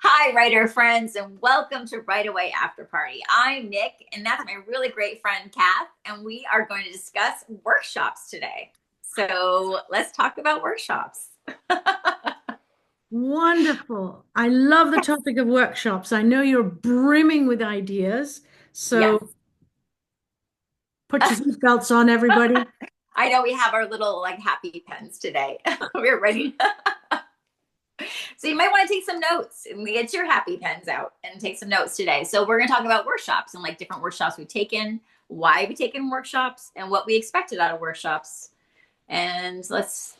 Hi, writer friends, and welcome to Right Away After Party. I'm Nick, and that's my really great friend, Kath, and we are going to discuss workshops today. So let's talk about workshops. Wonderful. I love the Yes. topic of workshops. I know you're brimming with ideas. Yes. So put your seatbelts on, everybody. I know we have our little like happy pens today. We're ready. So you might want to take some notes and get your happy pens out and take some notes today. So we're going to talk about workshops and like different workshops we've taken, why we taken workshops, and what we expected out of workshops. And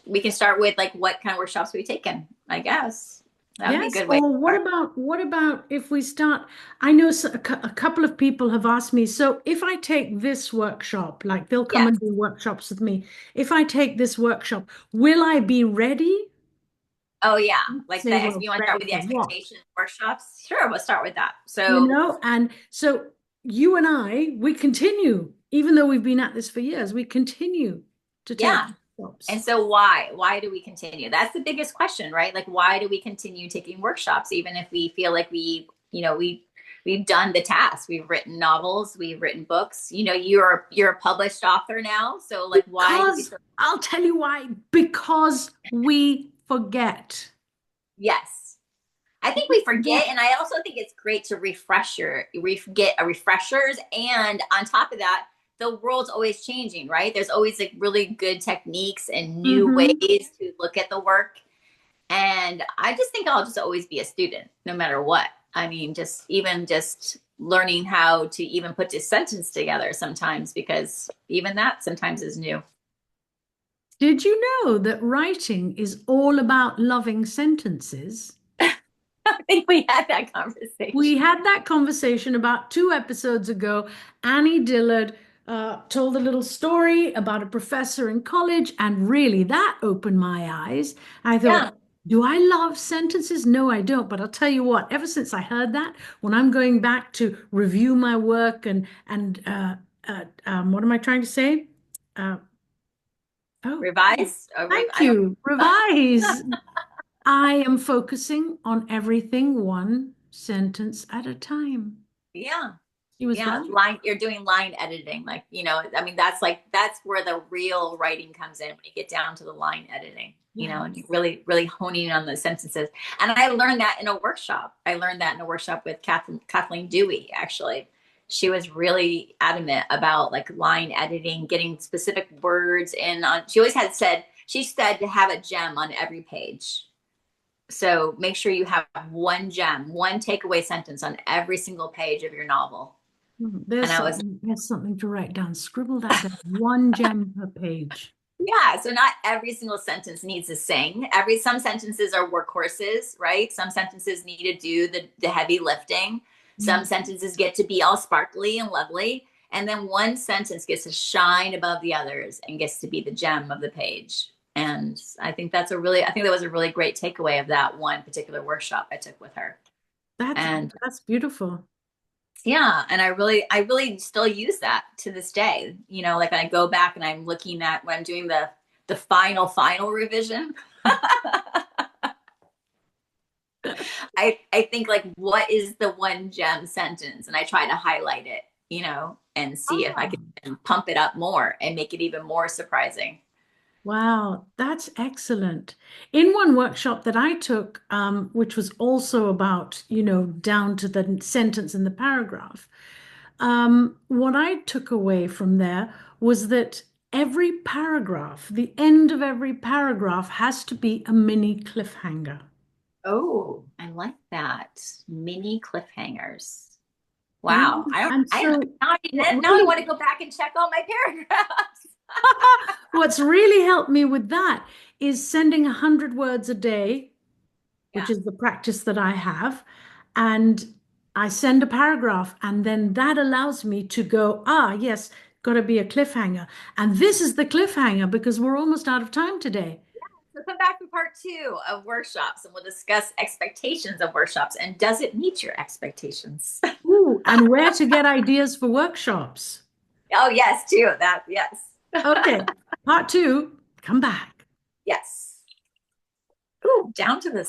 we can start with like what kind of workshops we've taken, I guess. That would be a Yes. good way to Or what start. about what about if we start? I know a couple of people have asked me, so if I take this workshop, like they'll come Yes. and do workshops with me. If I take this workshop, will I be ready? Oh yeah. Like Say, that. well, You want to start ready with the for what? expectation workshops? Sure, we'll start with that. You So know, and so you and I, we continue, even though we've been at this for years, we continue to take yeah. jobs. And so why? Why do we continue? That's the biggest question, right? Like why do we continue taking workshops even if we feel like we've done the task. We've written novels, we've written books. You're a published author now, so like why do we Because still I'll tell you why, because we forget. Yes. I think We we forget, forget. and I also think it's great to get a refreshers, and on top of that, the world's always changing, right? There's always like really good techniques and new Hmm. ways to look at the work. And I just think I'll just always be a student, no matter what. I mean, just learning how to even put this sentence together sometimes, because even that sometimes is new. Did you know that writing is all about loving sentences? I think we had that conversation. We had that conversation about 2 episodes ago. Annie Dillard told a little story about a professor in college, and really that opened my eyes. I Yeah. thought, do I love sentences? No, I don't. But I'll tell you what, ever since I heard that, when I'm going back to review my work and what am I trying to say? Uh, oh, Revise. thank I don't. you. Revise. I am focusing on everything one sentence at a time. Yeah. She was Yeah, right. line you're doing line editing, like I mean that's where the real writing comes in when you get down to the line editing, and you're Yes. really honing in on the sentences. And I learned that in a workshop. I learned that in a workshop with Kathleen Dewey, actually. She was really adamant about like line editing, getting specific words in on. She said to have a gem on every page. So make sure you have one gem, one takeaway sentence on every single page of your novel. And There's I was something, there's something to write down. Scribble that down. One gem per page. Yeah, so not every single sentence needs to sing. Some sentences are workhorses, right? Some sentences need to do the heavy lifting. Some Mm. sentences get to be all sparkly and lovely. And then one sentence gets to shine above the others and gets to be the gem of the page. And I think that was a really great takeaway of that one particular workshop I took with her. That's And that's beautiful. yeah, and I really still use that to this day. Like when I go back and I'm looking at when I'm doing the final revision, I think like what is the one gem sentence, and I try to highlight it, and see if I Oh, can pump it up more and make it even more surprising. wow, that's excellent. In one workshop that I took, which was also about, down to the sentence in the paragraph, what I took away from there was that every paragraph, the end of every paragraph has to be a mini cliffhanger. Oh, I like that. Mini cliffhangers. Yeah. Wow. And I don't so what now I really want to go back and check all my paragraphs. what's really helped me with that is sending 100 words a day, which Yeah. is the practice that I have. And I send a paragraph, and then that allows me to go, yes, got to be a cliffhanger. And this is the cliffhanger because we're almost out of time today. So come back for part two of workshops and we'll discuss expectations of workshops and does it meet your expectations? Ooh, and where to get ideas for workshops. Oh, yes, too. Yes. Okay, part 2, come back. Yes. Ooh, down to the